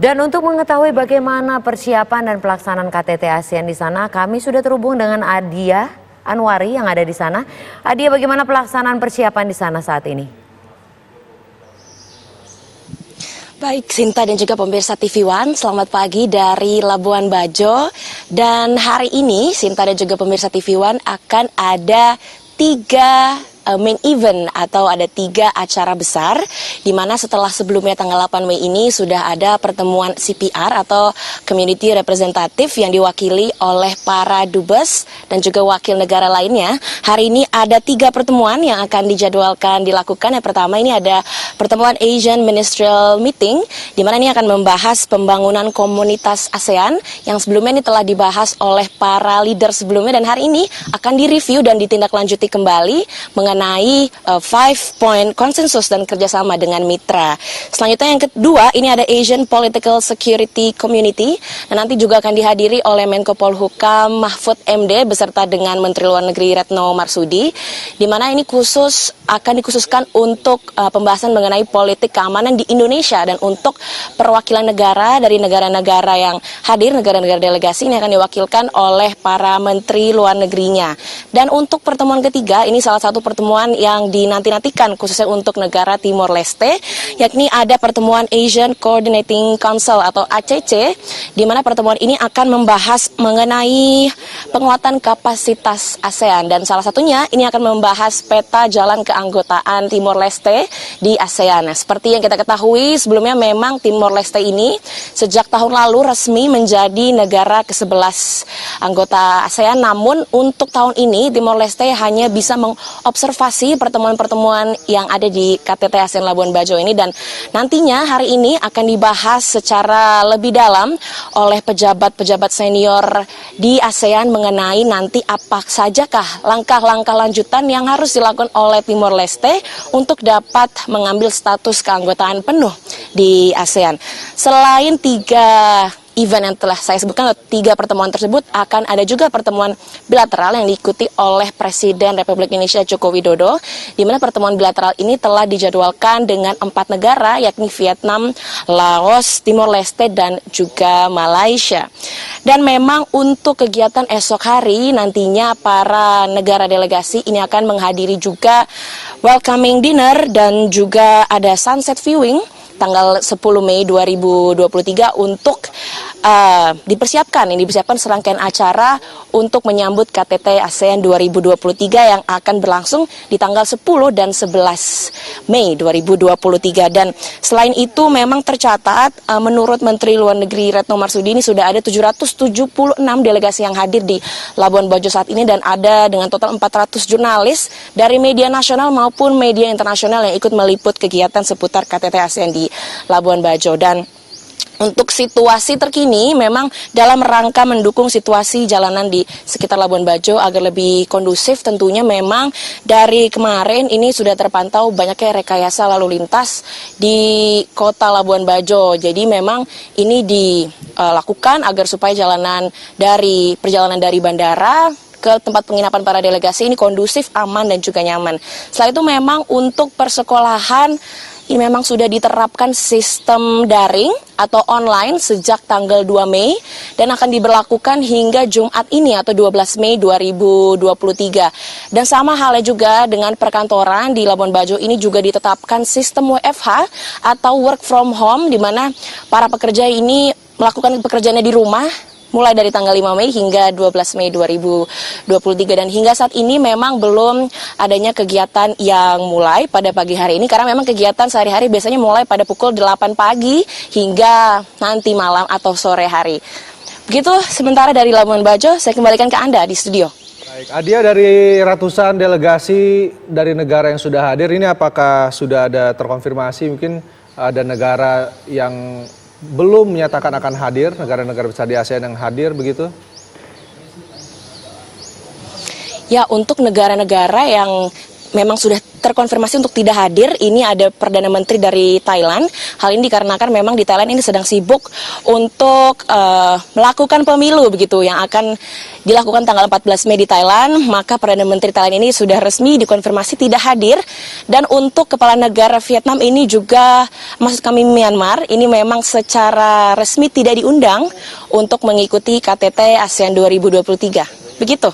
Dan untuk mengetahui bagaimana persiapan dan pelaksanaan KTT ASEAN di sana, kami sudah terhubung dengan Adia Anwari yang ada di sana. Adia, bagaimana pelaksanaan persiapan di sana saat ini? Baik, Sinta dan juga pemirsa TV One, selamat pagi dari Labuan Bajo. Dan hari ini, Sinta dan juga pemirsa TV One akan ada 3 main event atau ada 3 acara besar, di mana setelah sebelumnya tanggal 8 Mei ini sudah ada pertemuan CPR atau Community Representative yang diwakili oleh para dubes dan juga wakil negara lainnya. Hari ini ada 3 pertemuan yang akan dijadwalkan dilakukan. Yang pertama ini ada pertemuan Asian Ministerial Meeting, di mana ini akan membahas pembangunan komunitas ASEAN yang sebelumnya ini telah dibahas oleh para leader sebelumnya, dan hari ini akan direview dan ditindaklanjuti kembali mengenai 5-point konsensus dan kerjasama dengan mitra. Selanjutnya yang kedua, ini ada Asian Political Security Community, dan nanti juga akan dihadiri oleh Menko Polhukam Mahfud MD beserta dengan Menteri Luar Negeri Retno Marsudi, di mana ini akan dikhususkan untuk pembahasan mengenai politik keamanan di Indonesia, dan untuk perwakilan negara dari negara-negara yang hadir, negara-negara delegasi ini akan diwakilkan oleh para menteri luar negerinya. Dan untuk pertemuan ketiga, ini salah satu pertemuan yang dinanti-nantikan khususnya untuk negara Timor Leste, yakni ada pertemuan Asian Coordinating Council atau ACC, di mana pertemuan ini akan membahas mengenai penguatan kapasitas ASEAN, dan salah satunya ini akan membahas peta jalan keanggotaan Timor Leste di ASEAN. Seperti yang kita ketahui sebelumnya, memang Timor Leste ini sejak tahun lalu resmi menjadi negara ke-11 anggota ASEAN, namun untuk tahun ini Timor Leste hanya bisa mengobservasi pertemuan-pertemuan yang ada di KTT ASEAN Labuan Bajo ini, dan nantinya hari ini akan dibahas secara lebih dalam oleh pejabat-pejabat senior di ASEAN mengenai nanti apa sajakah langkah-langkah lanjutan yang harus dilakukan oleh Timor Leste untuk dapat mengambil status keanggotaan penuh di ASEAN. Selain 3 event yang telah saya sebutkan, 3 pertemuan tersebut, akan ada juga pertemuan bilateral yang diikuti oleh Presiden Republik Indonesia Joko Widodo, di mana pertemuan bilateral ini telah dijadwalkan dengan 4 negara, yakni Vietnam, Laos, Timor Leste, dan juga Malaysia. Dan memang untuk kegiatan esok hari nantinya para negara delegasi ini akan menghadiri juga welcoming dinner dan juga ada sunset viewing tanggal 10 Mei 2023 untuk dipersiapkan serangkaian acara untuk menyambut KTT ASEAN 2023 yang akan berlangsung di tanggal 10 dan 11 Mei 2023. Dan selain itu memang tercatat menurut Menteri Luar Negeri Retno Marsudi ini sudah ada 776 delegasi yang hadir di Labuan Bajo saat ini, dan ada dengan total 400 jurnalis dari media nasional maupun media internasional yang ikut meliput kegiatan seputar KTT ASEAN di Labuan Bajo. Dan untuk situasi terkini memang dalam rangka mendukung situasi jalanan di sekitar Labuan Bajo agar lebih kondusif, tentunya memang dari kemarin ini sudah terpantau banyaknya rekayasa lalu lintas di kota Labuan Bajo. Jadi memang ini dilakukan agar supaya perjalanan dari bandara ke tempat penginapan para delegasi ini kondusif, aman, dan juga nyaman. Setelah itu memang untuk persekolahan ini memang sudah diterapkan sistem daring atau online sejak tanggal 2 Mei dan akan diberlakukan hingga Jumat ini atau 12 Mei 2023. Dan sama halnya juga dengan perkantoran di Labuan Bajo, ini juga ditetapkan sistem WFH atau work from home, di mana para pekerja ini melakukan pekerjaannya di rumah mulai dari tanggal 5 Mei hingga 12 Mei 2023. Dan hingga saat ini memang belum adanya kegiatan yang mulai pada pagi hari ini, karena memang kegiatan sehari-hari biasanya mulai pada pukul 8 pagi hingga nanti malam atau sore hari. Begitu sementara dari Labuan Bajo, saya kembalikan ke Anda di studio. Baik, Adia, dari ratusan delegasi dari negara yang sudah hadir, ini apakah sudah ada terkonfirmasi mungkin ada negara yang belum menyatakan akan hadir, negara-negara besar di ASEAN yang hadir begitu? Ya, untuk negara-negara yang memang sudah terkonfirmasi untuk tidak hadir. Ini ada Perdana Menteri dari Thailand. Hal ini dikarenakan memang di Thailand ini sedang sibuk untuk melakukan pemilu begitu yang akan dilakukan tanggal 14 Mei di Thailand. Maka Perdana Menteri Thailand ini sudah resmi dikonfirmasi tidak hadir. Dan untuk kepala negara Vietnam ini juga, maksud kami Myanmar, ini memang secara resmi tidak diundang untuk mengikuti KTT ASEAN 2023. Begitu.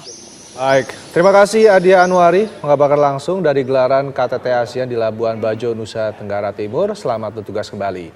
Baik, terima kasih Adia Anwari mengabarkan langsung dari gelaran KTT ASEAN di Labuan Bajo, Nusa Tenggara Timur. Selamat bertugas kembali.